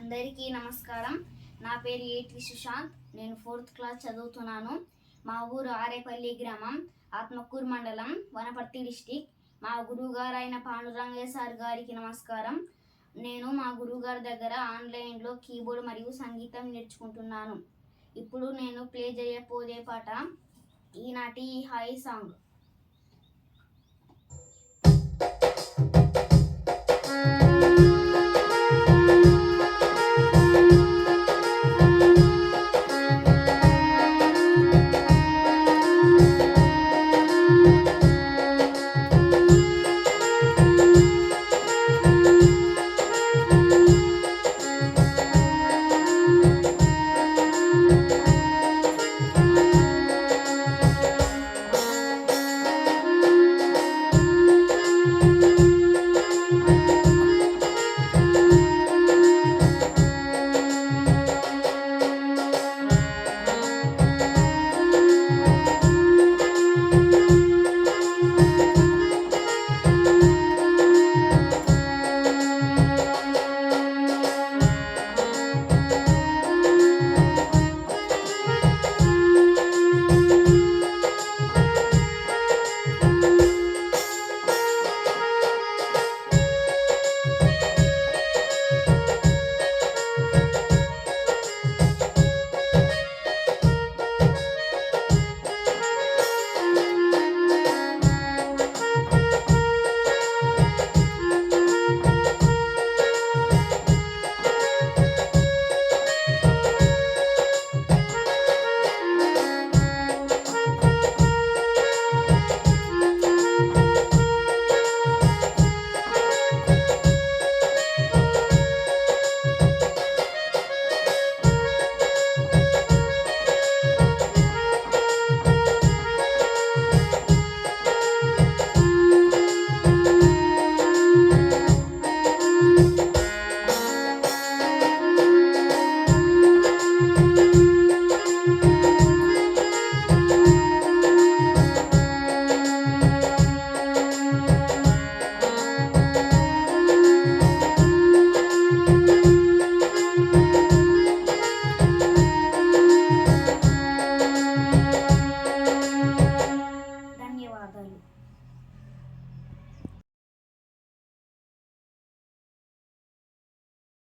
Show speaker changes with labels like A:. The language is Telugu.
A: అందరికీ నమస్కారం. నా పేరు ఏటి సుశాంత్. నేను 4th క్లాస్ చదువుతున్నాను. మా ఊరు ఆరేపల్లి గ్రామం, ఆత్మకూరు మండలం, వనపర్తి డిస్టిక్. మా గురువుగారు అయిన పాండురంగయ్య సార్ గారికి నమస్కారం. నేను మా గురువుగారి దగ్గర ఆన్లైన్లో కీబోర్డ్ మరియు సంగీతం నేర్చుకుంటున్నాను. ఇప్పుడు నేను ప్లే చేయబోయే పాట ఈనాటి హాయ్ సాంగ్.